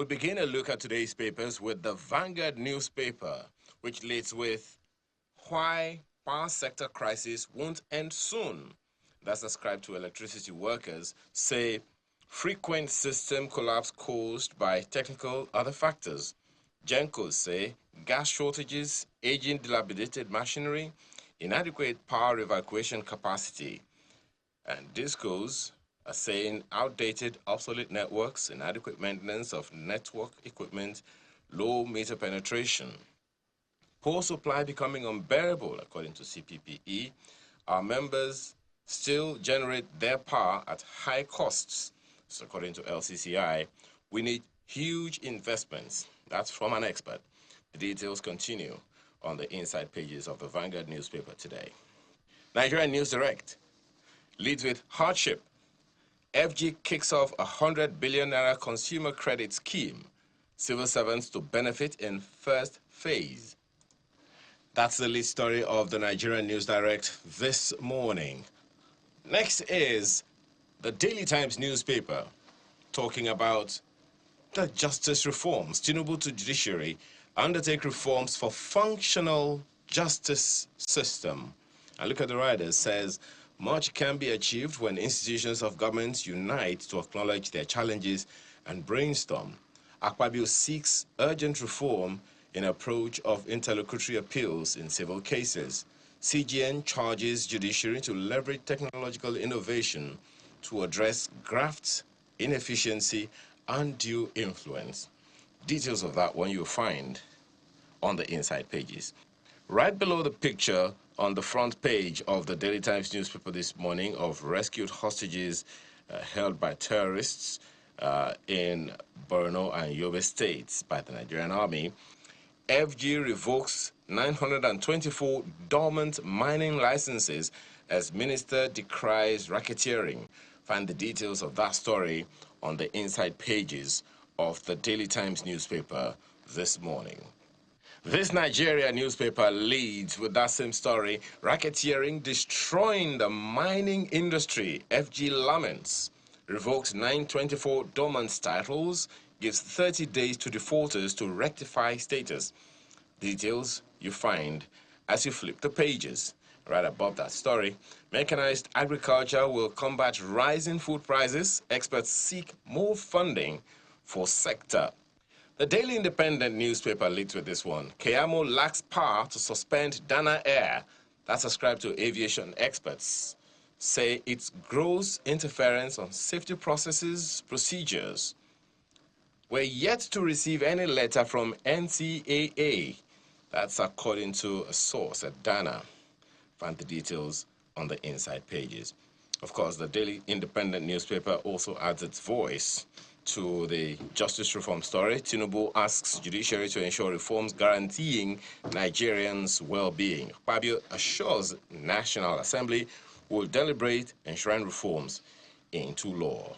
We begin a look at today's papers with the Vanguard newspaper, which leads with why power sector crisis won't end soon. That's ascribed to electricity workers, say frequent system collapse caused by technical other factors. Gencos say gas shortages, aging dilapidated machinery, inadequate power evacuation capacity. And discos are saying outdated, obsolete networks, inadequate maintenance of network equipment, low meter penetration. Poor supply becoming unbearable, according to CPPE. Our members still generate their power at high costs. So according to LCCI, we need huge investments. That's from an expert. The details continue on the inside pages of the Vanguard newspaper today. Nigerian News Direct leads with hardship. FG kicks off a 100 billion naira consumer credit scheme. Civil servants to benefit in first phase. That's the lead story of the Nigerian News Direct this morning. Next is the Daily Times newspaper talking about the justice reforms. Tinubu to judiciary undertake reforms for functional justice system. And look at the writers, says much can be achieved when institutions of government unite to acknowledge their challenges and brainstorm. Akpabio seeks urgent reform in approach of interlocutory appeals in civil cases. CGN charges judiciary to leverage technological innovation to address graft, inefficiency, undue influence. Details of that one you'll find on the inside pages. Right below the picture on the front page of the Daily Times newspaper this morning of rescued hostages held by terrorists in Borno and Yobe states by the Nigerian Army, FG revokes 924 dormant mining licenses as minister decries racketeering. Find the details of that story on the inside pages of the Daily Times newspaper this morning. This Nigeria newspaper leads with that same story, racketeering destroying the mining industry. FG laments, revokes 924 dormant titles, gives 30 days to defaulters to rectify status. Details you find as you flip the pages. Right above that story, mechanized agriculture will combat rising food prices. Experts seek more funding for sector. The Daily Independent newspaper leads with this one. Keyamo lacks power to suspend Dana Air. That's ascribed to aviation experts. Say it's gross interference on safety processes, procedures. We're yet to receive any letter from NCAA. That's according to a source at Dana. Find the details on the inside pages. Of course, the Daily Independent newspaper also adds its voice to the justice reform story. Tinubu asks judiciary to ensure reforms guaranteeing Nigerians' well-being. Fabio assures National Assembly will deliberate enshrine reforms into law.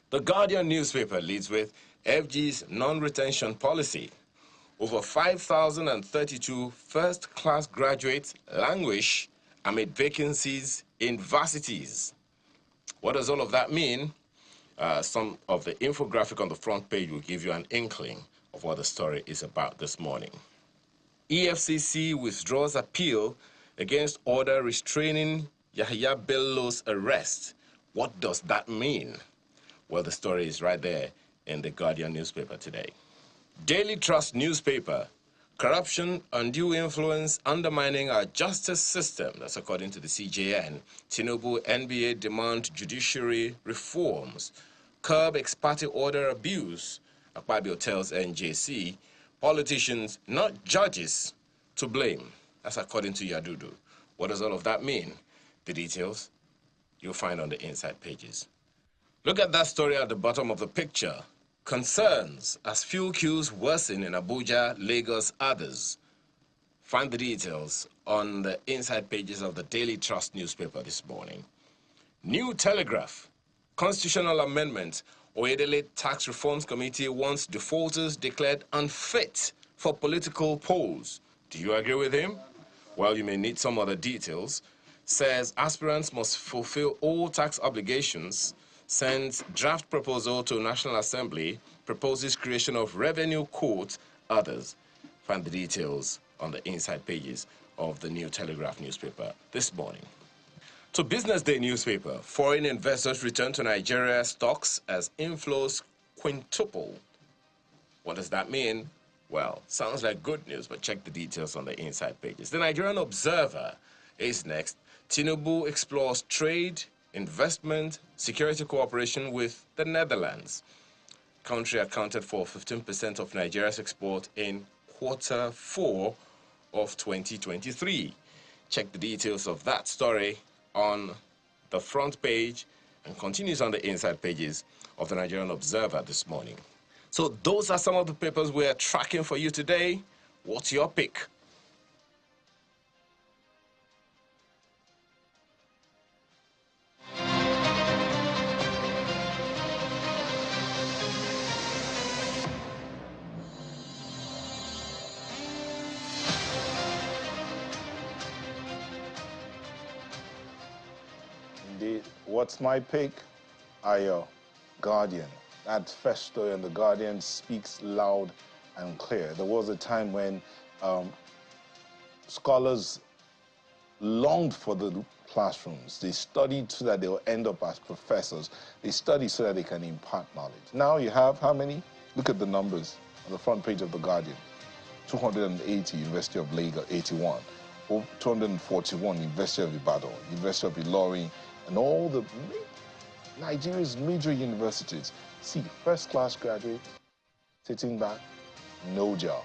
The Guardian newspaper leads with FG's non-retention policy. Over 5,032 first-class graduates languish amid vacancies in varsities. What does all of that mean? Some of the infographic on the front page will give you an inkling of what the story is about this morning. EFCC withdraws appeal against order restraining Yahya Bello's arrest. What does that mean? Well, the story is right there in the Guardian newspaper today. Daily Trust newspaper, corruption, undue influence, undermining our justice system. That's according to the CJN. Tinubu, NBA demand judiciary reforms. Curb ex-parte order abuse. Akpabio tells NJC, politicians, not judges, to blame. That's according to Yadudu. What does all of that mean? The details you'll find on the inside pages. Look at that story at the bottom of the picture. Concerns as fuel queues worsen in Abuja, Lagos, others. Find the details on the inside pages of the Daily Trust newspaper this morning. New Telegraph, constitutional amendment. Oyedele Tax Reforms Committee wants defaulters declared unfit for political polls. Do you agree with him? Well, you may need some other details. Says aspirants must fulfill all tax obligations. Sends draft proposal to National Assembly proposes creation of revenue court, others. Find the details on the inside pages of the New Telegraph newspaper this morning. To Business Day newspaper, foreign investors return to Nigeria stocks as inflows quintuple. What does that mean? Well, sounds like good news, but check the details on the inside pages. The Nigerian Observer is next. Tinubu explores trade, investment, security cooperation with the Netherlands. Country accounted for 15% of Nigeria's export in Q4 of 2023. Check the details of that story on the front page and continues on the inside pages of the Nigerian Observer this morning. So those are some of the papers we're tracking for you today. What's your pick? Indeed. What's my pick? Ayo, Guardian. That first story on the Guardian speaks loud and clear. There was a time when scholars longed for the classrooms. They studied so that they will end up as professors. They studied so that they can impart knowledge. Now you have how many? Look at the numbers on the front page of the Guardian. 280, University of Lagos, 81. 241, University of Ibadan, University of Ilorin, and all the Nigeria's major universities. See, first-class graduates sitting back, no jobs,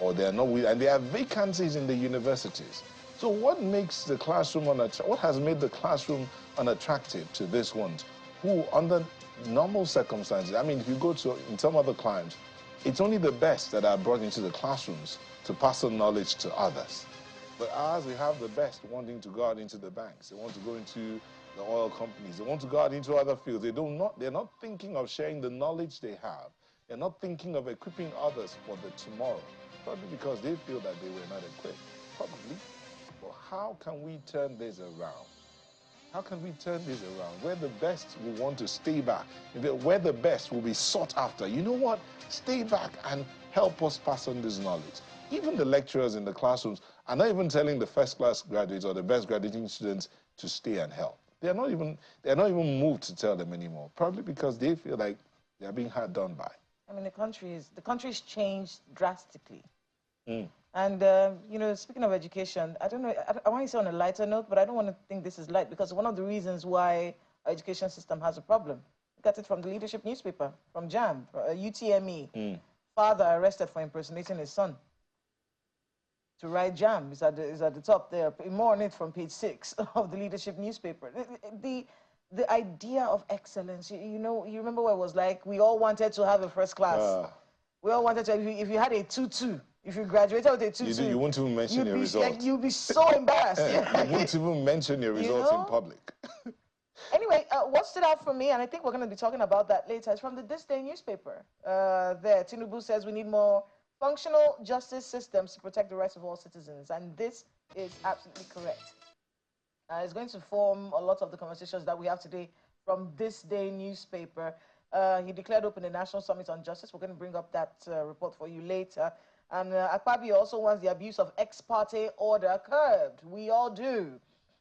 or they're not with, and there are vacancies in the universities. So what makes the classroom what has made the classroom unattractive to these ones who, under normal circumstances, I mean, if you go to in some other climes, it's only the best that are brought into the classrooms to pass on knowledge to others. But ours, we have the best wanting to go out into the banks. They want to go into the oil companies. They want to go out into other fields. They're not thinking of sharing the knowledge they have. They're not thinking of equipping others for the tomorrow, probably because they feel that they were not equipped. Probably. But how can we turn this around? How can we turn this around? Where the best will want to stay back, where the best will be sought after. You know what? Stay back and help us pass on this knowledge. Even the lecturers in the classrooms are not even telling the first-class graduates or the best graduating students to stay and help. They're not even moved to tell them anymore, probably because they feel like they're being hard done by. I mean, the country's changed drastically. Mm. And, you know, speaking of education, I don't know, I want to say on a lighter note, but I don't want to think this is light, because one of the reasons why our education system has a problem, we got it from the leadership newspaper, from JAM, UTME. Father arrested for impersonating his son. To write JAM is at the top there. More on it from page 6 of the leadership newspaper. The idea of excellence, you know, you remember what it was like? We all wanted to have a first class. We all wanted to, if you had a 2-2, if you graduated with a 2-2, you wouldn't even mention your results. Like, you'd be so embarrassed. You wouldn't even mention your results in public. Anyway, what stood out for me, and I think we're going to be talking about that later, is from the This Day newspaper. There, Tinubu says we need more functional justice systems to protect the rights of all citizens, and this is absolutely correct. It's going to form a lot of the conversations that we have today from This Day newspaper. He declared open the National Summit on Justice. We're going to bring up that report for you later. And Akpabio also wants the abuse of ex parte order curbed. We all do.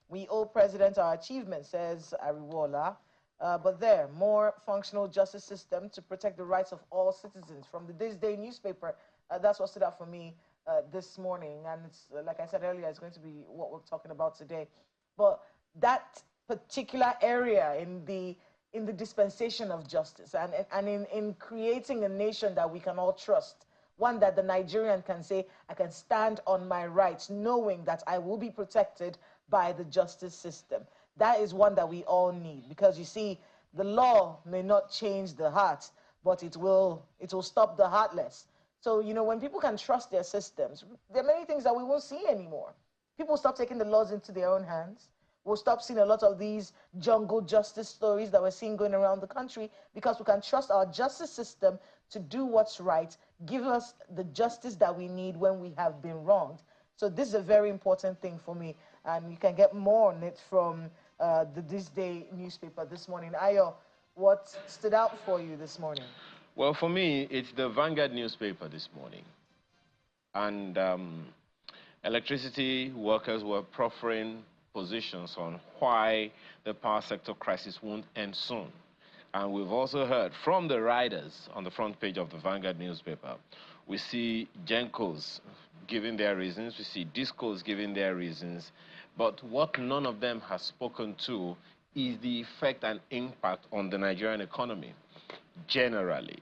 We owe President our achievement, says Ariwola. But there, more functional justice system to protect the rights of all citizens. From the This Day newspaper, that's what stood out for me this morning. And it's, like I said earlier, it's going to be what we're talking about today. But that particular area in the dispensation of justice and in creating a nation that we can all trust, one that the Nigerian can say, I can stand on my rights, knowing that I will be protected by the justice system. That is one that we all need, because you see, the law may not change the heart, but it will stop the heartless. So, you know, when people can trust their systems, there are many things that we won't see anymore. People stop taking the laws into their own hands. We'll stop seeing a lot of these jungle justice stories that we're seeing going around the country, because we can trust our justice system to do what's right, give us the justice that we need when we have been wronged. So this is a very important thing for me, and you can get more on it from the This Day newspaper this morning. Ayo, what stood out for you this morning? Well, for me, it's the Vanguard newspaper this morning. And electricity workers were proffering positions on why the power sector crisis won't end soon. And we've also heard from the riders on the front page of the Vanguard newspaper. We see Gencos giving their reasons, we see Discos giving their reasons, but what none of them has spoken to is the effect and impact on the Nigerian economy generally.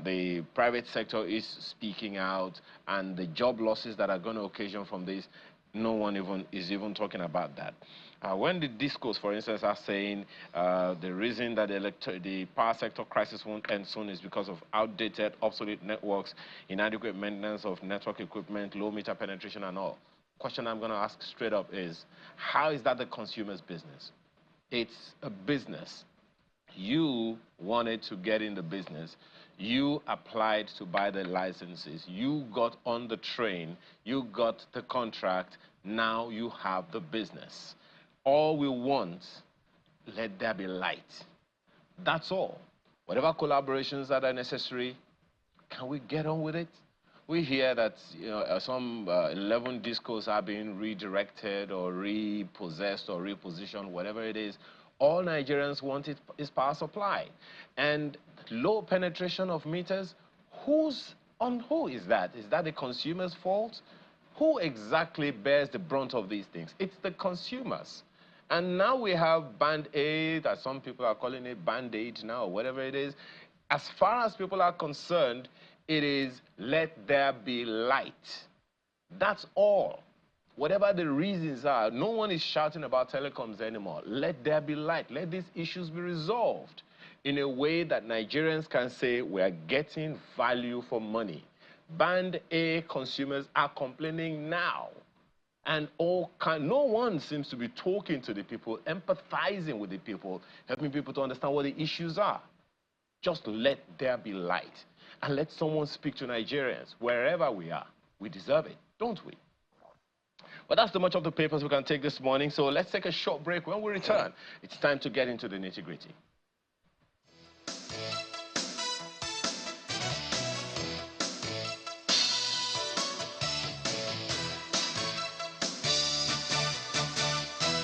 The private sector is speaking out, and the job losses that are going to occasion from this, no one is even talking about that. When the discourse, for instance, are saying the reason that the power sector crisis won't end soon is because of outdated, obsolete networks, inadequate maintenance of network equipment, low meter penetration and all. Question I'm going to ask straight up is, how is that the consumer's business? It's a business. You wanted to get in the business. You applied to buy the licenses. You got on the train. You got the contract. Now you have the business. All we want, let there be light. That's all. Whatever collaborations that are necessary, can we get on with it? We hear that some 11 discos are being redirected or repossessed or repositioned, whatever it is. All Nigerians want is power supply. And low penetration of meters, on who is that? Is that the consumer's fault? Who exactly bears the brunt of these things? It's the consumers. And now we have Band-Aid, as some people are calling it Band-Aid now, whatever it is. As far as people are concerned, it is let there be light. That's all. Whatever the reasons are, no one is shouting about telecoms anymore. Let there be light. Let these issues be resolved in a way that Nigerians can say we are getting value for money. Band A consumers are complaining now. And no one seems to be talking to the people, empathizing with the people, helping people to understand what the issues are. Just let there be light. And let someone speak to Nigerians, wherever we are. We deserve it, don't we? But that's the much of the papers we can take this morning, so let's take a short break. When we return, it's time to get into the nitty-gritty.